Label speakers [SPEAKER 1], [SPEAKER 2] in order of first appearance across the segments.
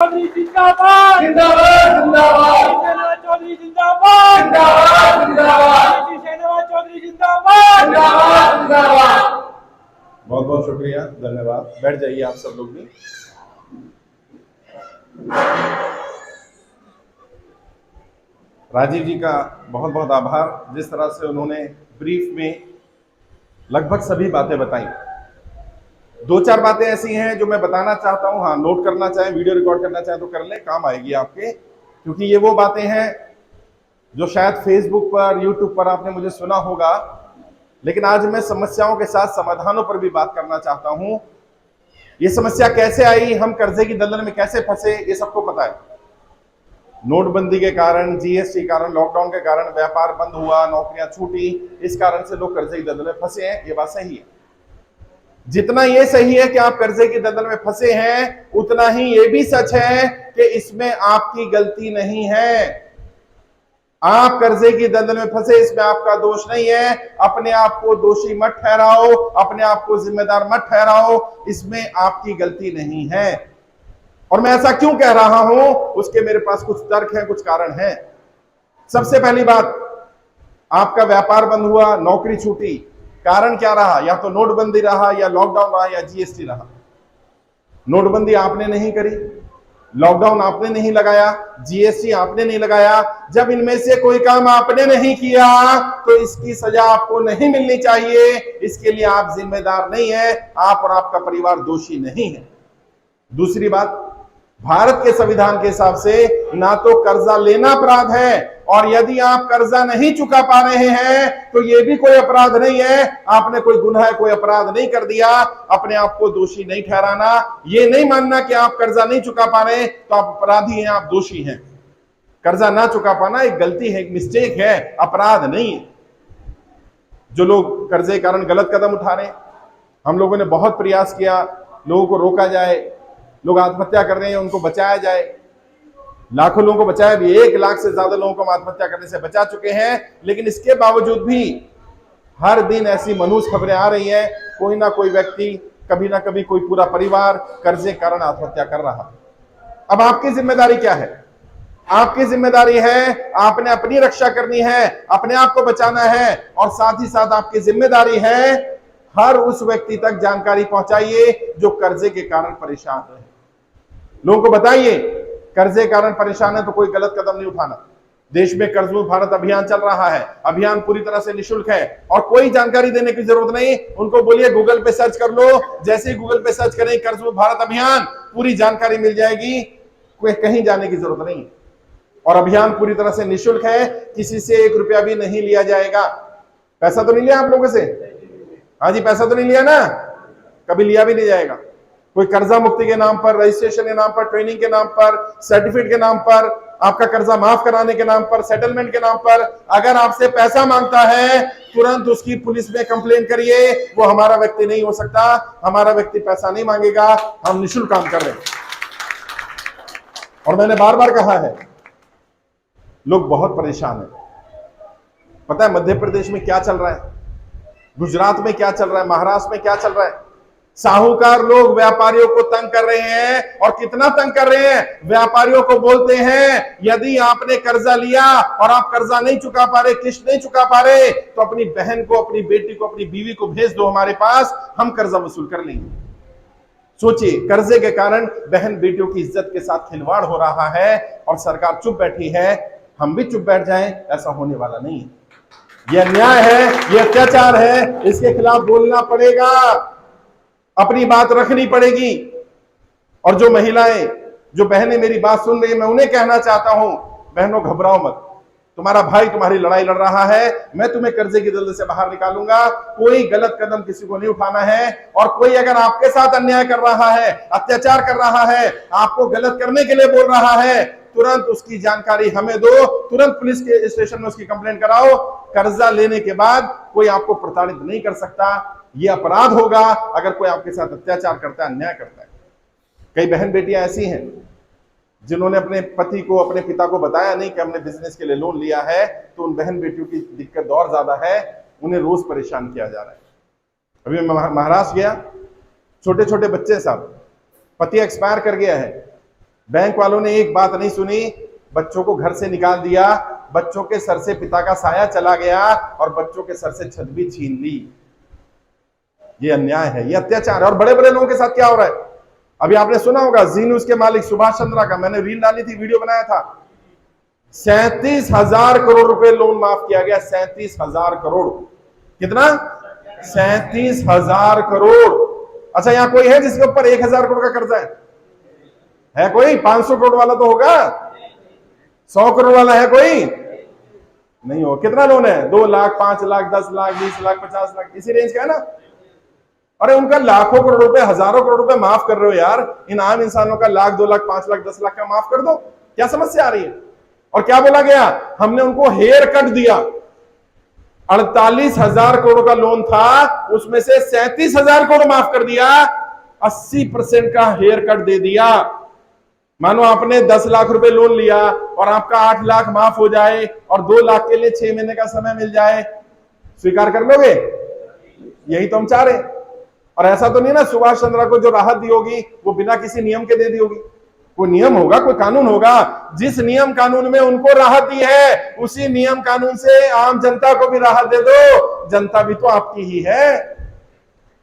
[SPEAKER 1] चौधरी जिंदाबाद
[SPEAKER 2] जिंदाबाद जिंदाबाद
[SPEAKER 1] शहनवाज चौधरी जिंदाबाद
[SPEAKER 2] जिंदाबाद जिंदाबाद
[SPEAKER 1] शहनवाज चौधरी जिंदाबाद
[SPEAKER 2] जिंदाबाद जिंदाबाद।
[SPEAKER 3] बहुत बहुत शुक्रिया, धन्यवाद। बैठ जाइए आप सब लोग भी। राजीव जी का बहुत बहुत आभार, जिस तरह से उन्होंने ब्रीफ में लगभग सभी बातें बताई। दो चार बातें ऐसी हैं जो मैं बताना चाहता हूं। हाँ, नोट करना चाहें, वीडियो रिकॉर्ड करना चाहें तो कर लें, काम आएगी आपके, क्योंकि ये वो बातें हैं जो शायद फेसबुक पर, यूट्यूब पर आपने मुझे सुना होगा, लेकिन आज मैं समस्याओं के साथ समाधानों पर भी बात करना चाहता हूं। ये समस्या कैसे आई, हम कर्जे की दलदल में कैसे फंसे, ये सबको पता है। नोटबंदी के कारण, जीएसटी के कारण, लॉकडाउन के कारण व्यापार बंद हुआ, नौकरियां छूटी, इस कारण से लोग कर्जे की दलदल में फंसे हैं। ये बात सही है। जितना ये सही है कि आप कर्जे की दलदल में फंसे हैं, उतना ही ये भी सच है कि इसमें आपकी गलती नहीं है। आप कर्जे की दलदल में फंसे, इसमें आपका दोष नहीं है। अपने आप को दोषी मत ठहराओ, अपने आप को जिम्मेदार मत ठहराओ, इसमें आपकी गलती नहीं है। और मैं ऐसा क्यों कह रहा हूं, उसके मेरे पास कुछ तर्क हैं, कुछ कारण हैं। सबसे पहली बात, आपका व्यापार बंद हुआ, नौकरी छूटी, कारण क्या रहा? या तो नोटबंदी रहा, या लॉकडाउन रहा, या जीएसटी रहा। नोटबंदी आपने नहीं करी, लॉकडाउन आपने नहीं लगाया, जीएसटी आपने नहीं लगाया। जब इनमें से कोई काम आपने नहीं किया तो इसकी सजा आपको नहीं मिलनी चाहिए। इसके लिए आप जिम्मेदार नहीं है, आप और आपका परिवार दोषी नहीं है। दूसरी बात, भारत के संविधान के हिसाब से ना तो कर्जा लेना अपराध है, और यदि आप कर्जा नहीं चुका पा रहे हैं तो यह भी कोई अपराध नहीं है। आपने कोई गुनाह, कोई अपराध नहीं कर दिया, अपने आप को दोषी नहीं ठहराना। यह नहीं मानना कि आप कर्जा नहीं चुका पा रहे तो आप अपराधी हैं, आप दोषी हैं। कर्जा ना चुका पाना एक गलती है, एक मिस्टेक है, अपराध नहीं है। जो लोग कर्जे के कारण गलत कदम उठा रहे हैं, हम लोगों ने बहुत प्रयास किया लोगों को रोका जाए। लोग आत्महत्या कर रहे हैं, उनको बचाया जाए। लाखों लोगों को बचाया भी, 1 लाख से ज्यादा लोगों को हम आत्महत्या करने से बचा चुके हैं। लेकिन इसके बावजूद भी हर दिन ऐसी मनहूस खबरें आ रही हैं, कोई ना कोई व्यक्ति, कभी ना कभी कोई पूरा परिवार कर्जे के कारण आत्महत्या कर रहा। अब आपकी जिम्मेदारी क्या है? आपकी जिम्मेदारी है, आपने अपनी रक्षा करनी है, अपने आप को बचाना है, और साथ ही साथ आपकी जिम्मेदारी है हर उस व्यक्ति तक जानकारी पहुंचाइए जो कर्जे के कारण परेशान रहे। लोगों को बताइए कर्जे के कारण परेशान है तो कोई गलत कदम नहीं उठाना। देश में कर्ज मुक्त भारत अभियान चल रहा है, अभियान पूरी तरह से निःशुल्क है और कोई जानकारी देने की जरूरत नहीं। उनको बोलिए गूगल पे सर्च कर लो, जैसे ही गूगल पे सर्च करें कर्ज मुक्त भारत अभियान, पूरी जानकारी मिल जाएगी, कोई कहीं जाने की जरूरत नहीं। और अभियान पूरी तरह से निःशुल्क है, किसी से 1 रुपया भी नहीं लिया जाएगा। पैसा तो नहीं लिया आप लोगों से? हाँ जी, पैसा तो नहीं लिया ना, कभी लिया भी नहीं जाएगा। कोई कर्जा मुक्ति के नाम पर, रजिस्ट्रेशन के नाम पर, ट्रेनिंग के नाम पर, सर्टिफिकेट के नाम पर, आपका कर्जा माफ कराने के नाम पर, सेटलमेंट के नाम पर अगर आपसे पैसा मांगता है, तुरंत उसकी पुलिस में कंप्लेन करिए। वो हमारा व्यक्ति नहीं हो सकता, हमारा व्यक्ति पैसा नहीं मांगेगा, हम निःशुल्क काम कर रहे हैं। और मैंने बार बार कहा है, लोग बहुत परेशान हैं। पता है मध्य प्रदेश में क्या चल रहा है, गुजरात में क्या चल रहा है, महाराष्ट्र में क्या चल रहा है? साहूकार लोग व्यापारियों को तंग कर रहे हैं, और कितना तंग कर रहे हैं। व्यापारियों को बोलते हैं यदि आपने कर्जा लिया और आप कर्जा नहीं चुका पा रहे, किस्त नहीं चुका पा रहे, तो अपनी बहन को, अपनी बेटी को, अपनी बीवी को भेज दो हमारे पास, हम कर्जा वसूल कर लेंगे। सोचिए, कर्जे के कारण बहन बेटियों की इज्जत के साथ खिलवाड़ हो रहा है और सरकार चुप बैठी है। हम भी चुप बैठ जाएं, ऐसा होने वाला नहीं है। यह अन्याय है, यह अत्याचार है, इसके खिलाफ बोलना पड़ेगा, अपनी बात रखनी पड़ेगी। और जो महिलाएं, जो बहनें मेरी बात सुन रही है, मैं उन्हें कहना चाहता हूं, बहनों घबराओ मत। तुम्हारा भाई तुम्हारी लड़ाई लड़ रहा है, मैं तुम्हें कर्जे की दलदल से बाहर निकालूंगा। कोई गलत कदम किसी को नहीं उठाना है, और कोई अगर आपके साथ अन्याय कर रहा है, अत्याचार कर रहा है, आपको गलत करने के लिए बोल रहा है, तुरंत उसकी जानकारी हमें दो, तुरंत पुलिस के स्टेशन में उसकी कंप्लेन कराओ। कर्जा लेने के बाद कोई आपको प्रताड़ित नहीं कर सकता। यह अपराध होगा अगर कोई आपके साथ अत्याचार करता है, अन्याय करता है। कई बहन बेटियां ऐसी हैं जिन्होंने अपने पति को, अपने पिता को बताया नहीं कि हमने बिजनेस के लिए लोन लिया है, तो उन बहन बेटियों की दिक्कत और ज्यादा है, उन्हें रोज परेशान किया जा रहा है। अभी मैं महाराष्ट्र गया, छोटे छोटे बच्चे साहब, पति एक्सपायर कर गया है, बैंक वालों ने एक बात नहीं सुनी, बच्चों को घर से निकाल दिया, बच्चों के सर से पिता का साया चला गया और बच्चों के सर से छत भी छीन ली। ये अन्याय है, ये अत्याचार है। और बड़े बड़े लोगों के साथ क्या हो रहा है? अभी आपने सुना होगा जी न्यूज के मालिक सुभाष चंद्रा का, मैंने रील डाली थी, वीडियो बनाया था, 37,000 करोड़ रुपए लोन माफ किया गया। 37,000 करोड़। कितना? 37,000 करोड़। अच्छा, यहां कोई है जिसके ऊपर 1,000 करोड़ का कर्जा है कोई? 500 करोड़ वाला तो होगा, 100 करोड़ वाला है कोई? नहीं हो। कितना लोन है? 2 लाख, 5 लाख, 10 लाख, 20 लाख, 50 लाख, इसी रेंज का है ना। अरे उनका लाखों करोड़ रुपए, हजारों करोड़ रुपए माफ कर रहे हो यार। इन आम इंसानों का लाख, 2 लाख, 5 लाख, 10 लाख का माफ कर दो। क्या समस्या आ रही है? और क्या बोला गया? हमने उनको हेयर कट दिया। 48,000 करोड़ का लोन था, उसमें से 37,000 करोड़ माफ कर दिया, 80% का हेयर कट दे दिया। मानो आपने 10 लाख रुपए लोन लिया और आपका 8 लाख माफ हो जाए और 2 लाख के लिए 6 महीने का समय मिल जाए, स्वीकार कर लोगे? यही तो हम चाह रहे हैं। और ऐसा तो नहीं ना सुभाष चंद्रा को जो राहत दी होगी वो बिना किसी नियम के दे दी होगी। कोई नियम होगा, कोई कानून होगा। जिस नियम कानून में उनको राहत दी है, उसी नियम कानून से आम जनता को भी राहत दे दो। जनता भी तो आपकी ही है।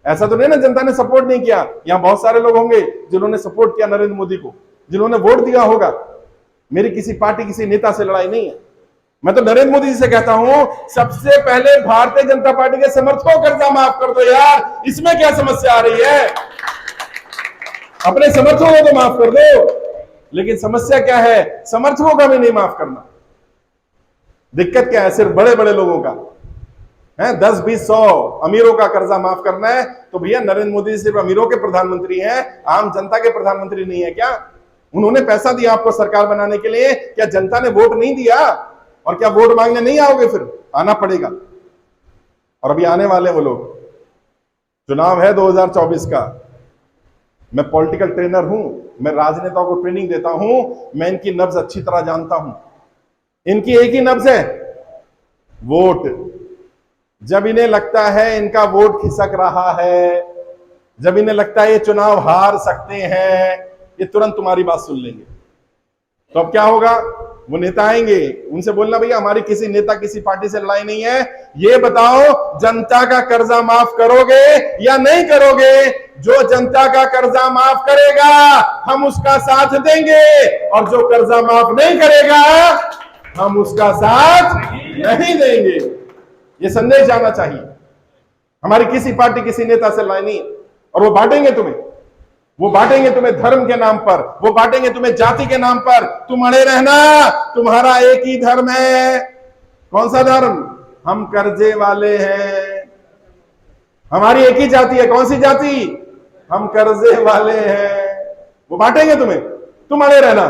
[SPEAKER 3] ऐसा तो नहीं ना जनता ने सपोर्ट नहीं किया। यहां बहुत सारे लोग होंगे जिन्होंने सपोर्ट किया नरेंद्र मोदी को, जिन्होंने वोट दिया होगा। मेरी किसी पार्टी, किसी नेता से लड़ाई नहीं है। मैं तो नरेंद्र मोदी जी से कहता हूं, सबसे पहले भारतीय जनता पार्टी के समर्थकों को कर्जा माफ कर दो यार। इसमें क्या समस्या आ रही है? अपने समर्थकों को तो माफ कर दो, लेकिन समस्या क्या है? समर्थकों का भी नहीं माफ करना। दिक्कत क्या है? सिर्फ बड़े बड़े लोगों का है, 10, 20, 100 अमीरों का कर्जा माफ करना है। तो भैया नरेंद्र मोदी सिर्फ अमीरों के प्रधानमंत्री हैं, आम जनता के प्रधानमंत्री नहीं है क्या? उन्होंने पैसा दिया आपको सरकार बनाने के लिए, क्या जनता ने वोट नहीं दिया? और क्या वोट मांगने नहीं आओगे? फिर आना पड़ेगा। और अभी आने वाले वो लोग, चुनाव है 2024 का। मैं पॉलिटिकल ट्रेनर हूं, मैं राजनेताओं को ट्रेनिंग देता हूं, मैं इनकी नब्ज अच्छी तरह जानता हूं। इनकी एक ही नब्ज है, वोट। जब इन्हें लगता है इनका वोट खिसक रहा है, जब इन्हें लगता है ये चुनाव हार सकते हैं, ये तुरंत तुम्हारी बात सुन लेंगे। तो अब क्या होगा? वो नेता आएंगे, उनसे बोलना भैया हमारी किसी नेता, किसी पार्टी से लड़ाई नहीं है, ये बताओ जनता का कर्जा माफ करोगे या नहीं करोगे? जो जनता का कर्जा माफ करेगा हम उसका साथ देंगे, और जो कर्जा माफ नहीं करेगा हम उसका साथ नहीं देंगे। ये संदेश जाना चाहिए। हमारी किसी पार्टी, किसी नेता से लड़ाई नहीं है। और वो बांटेंगे तुम्हें, वो बांटेंगे तुम्हें धर्म के नाम पर, वो बांटेंगे तुम्हें जाति के नाम पर। तुम अड़े रहना, तुम्हारा एक ही धर्म है। कौन सा धर्म? हम कर्जे वाले हैं। हमारी एक ही जाति है। कौन सी जाति? हम कर्जे वाले हैं। वो बांटेंगे तुम्हें, तुम अड़े रहना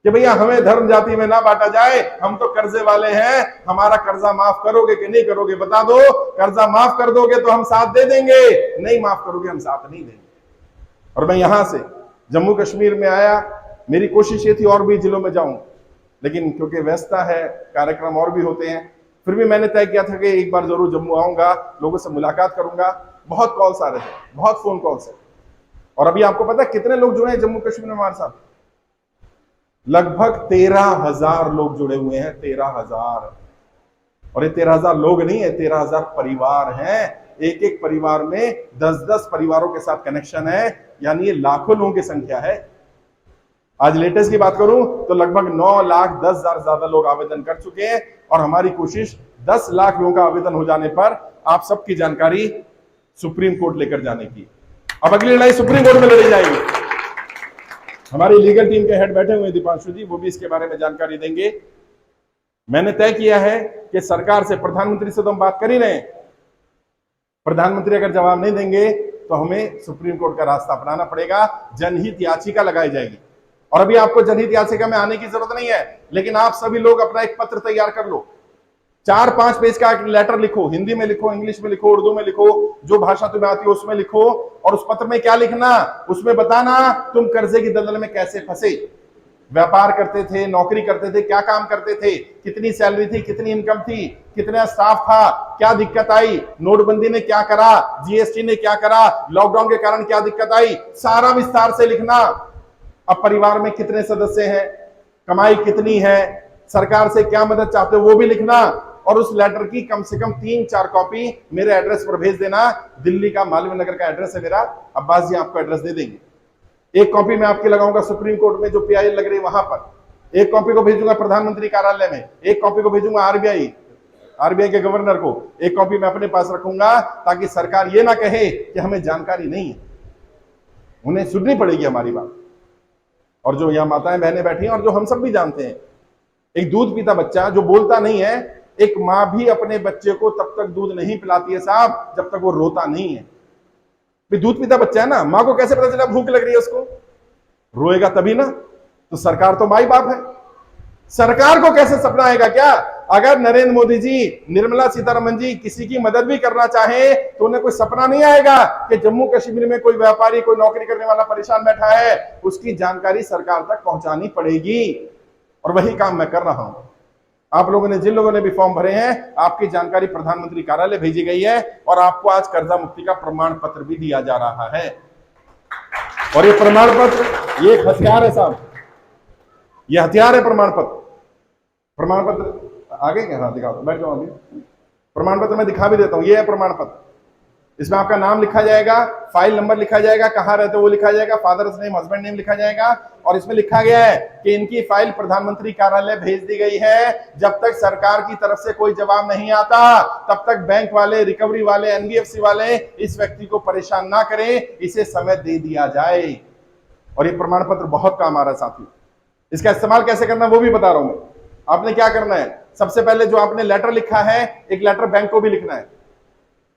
[SPEAKER 3] कि भैया हमें धर्म जाति में ना बांटा जाए, हम तो कर्जे वाले हैं। हमारा कर्जा माफ करोगे कि नहीं करोगे बता दो। कर्जा माफ कर दोगे तो हम साथ दे देंगे, नहीं माफ करोगे हम साथ नहीं देंगे। और मैं यहां से जम्मू कश्मीर में आया, मेरी कोशिश ये थी और भी जिलों में जाऊं, लेकिन क्योंकि व्यस्तता है, कार्यक्रम और भी होते हैं, फिर भी मैंने तय किया था कि एक बार जरूर जम्मू आऊंगा, लोगों से मुलाकात करूंगा। बहुत कॉल्स आ रहे थे, बहुत फोन कॉल्स है। और अभी आपको पता है कितने लोग जुड़े हैं जम्मू कश्मीर में हमारे साथ? लगभग 13,000 लोग जुड़े हुए हैं। 13,000। और ये 13,000 लोग नहीं है, 13,000 परिवार हैं। एक एक परिवार में 10-10 परिवारों के साथ कनेक्शन है, यानी ये लाखों लोगों की संख्या है। आज लेटेस्ट की बात करूं तो लगभग 9,10,000 ज्यादा लोग आवेदन कर चुके हैं, और हमारी कोशिश 10 लाख लोगों का आवेदन हो जाने पर आप सबकी जानकारी सुप्रीम कोर्ट लेकर जाने की। अब अगली लड़ाई सुप्रीम कोर्ट में लड़ी जाएगी। हमारी लीगल टीम के हेड बैठे हुए दीपांशु जी, वो भी इसके बारे में जानकारी देंगे। मैंने तय किया है कि सरकार से, प्रधानमंत्री से तो हम बात कर ही रहे हैं, प्रधानमंत्री अगर जवाब नहीं देंगे तो हमें सुप्रीम कोर्ट का रास्ता अपनाना पड़ेगा। जनहित याचिका लगाई जाएगी। और अभी आपको जनहित याचिका में आने की जरूरत नहीं है, लेकिन आप सभी लोग अपना एक पत्र तैयार कर लो। 4-5 पेज का एक लेटर लिखो, हिंदी में लिखो, इंग्लिश में लिखो, उर्दू में लिखो, जो भाषा तुम्हें आती है उसमें लिखो। और उस पत्र में क्या लिखना? उसमें बताना तुम कर्जे की दलदल में कैसे फंसे, व्यापार करते थे, नौकरी करते थे, क्या काम करते थे, कितनी सैलरी थी, कितनी इनकम थी, कितना स्टाफ था, क्या दिक्कत आई, नोटबंदी ने क्या करा, जीएसटी ने क्या करा, लॉकडाउन के कारण क्या दिक्कत आई, सारा विस्तार से लिखना। अब परिवार में कितने सदस्य हैं, कमाई कितनी है, सरकार से क्या मदद चाहते हो वो भी लिखना, और उस लेटर की कम से कम 3-4 कॉपी मेरे एड्रेस पर भेज देना। दिल्ली का मालवीय नगर का एड्रेस है मेरा, अब्बास जी आपको एड्रेस दे देंगे। एक कॉपी मैं आपकी लगाऊंगा सुप्रीम कोर्ट में जो पीआई लग रही है वहां पर, एक कॉपी को भेजूंगा प्रधानमंत्री कार्यालय में, एक कॉपी को भेजूंगा आरबीआई के गवर्नर को, एक कॉपी मैं अपने पास रखूंगा, ताकि सरकार ये ना कहे कि हमें जानकारी नहीं है। उन्हें सुननी पड़ेगी हमारी बात। और जो यहाँ माताएं बहनें बैठी हैं और जो हम सब भी जानते हैं, एक दूध पीता बच्चा जो बोलता नहीं है, एक मां भी अपने बच्चे को तब तक दूध नहीं पिलाती है साहब जब तक वो रोता नहीं है। दूध पीता बच्चा है ना, मां को कैसे पता चला भूख लग रही है उसको, रोएगा तभी ना। तो सरकार तो माई बाप है, सरकार को कैसे सपना आएगा क्या? अगर नरेंद्र मोदी जी, निर्मला सीतारमण जी किसी की मदद भी करना चाहे तो उन्हें कोई सपना नहीं आएगा कि जम्मू कश्मीर में कोई व्यापारी, कोई नौकरी करने वाला परेशान बैठा है, उसकी जानकारी सरकार तक पहुंचानी पड़ेगी। और वही काम मैं कर रहा हूं। आप लोगों ने, जिन लोगों ने भी फॉर्म भरे हैं, आपकी जानकारी प्रधानमंत्री कार्यालय भेजी गई है और आपको आज कर्जा मुक्ति का प्रमाण पत्र भी दिया जा रहा है। और ये प्रमाण पत्र, ये एक हथियार है साहब, ये हथियार है प्रमाण पत्र। प्रमाण पत्र आगे क्या? हाँ दिखा दो, बैठ जाओ। अभी प्रमाण पत्र मैं दिखा भी देता हूं। ये है प्रमाण पत्र, इसमें आपका नाम लिखा जाएगा, फाइल नंबर लिखा जाएगा, कहां रहते हो वो लिखा जाएगा, फादर्स नेम, हस्बैंड नेम लिखा जाएगा, और इसमें लिखा गया है कि इनकी फाइल प्रधानमंत्री कार्यालय भेज दी गई है। जब तक सरकार की तरफ से कोई जवाब नहीं आता तब तक बैंक वाले, रिकवरी वाले, एनबीएफसी वाले इस व्यक्ति को परेशान ना करें, इसे समय दे दिया जाए। और ये प्रमाण पत्र बहुत काम आ रहा है साथियों। इसका इस्तेमाल कैसे करना वो भी बता रहा हूं मैं। आपने क्या करना है, सबसे पहले जो आपने लेटर लिखा है, एक लेटर बैंक को भी लिखना है।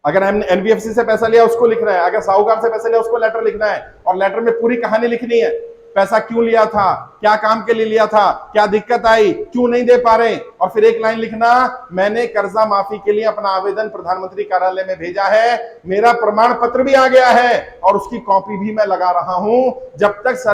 [SPEAKER 3] अगर हमने एनबीएफसी से पैसा लिया उसको लिखना है, अगर साहूकार से पैसा लिया उसको लेटर लिखना है, और लेटर में पूरी कहानी लिखनी है। पैसा क्यों लिया था, क्या काम के लिए लिया था, क्या दिक्कत आई, क्यों नहीं दे पा रहे, और फिर एक लाइन लिखना, मैंने कर्जा माफी के लिए अपना आवेदन प्रधानमंत्री कार्यालय में भेजा है, मेरा प्रमाण पत्र भी आ गया है और उसकी कॉपी भी मैं लगा रहा हूं। जब तक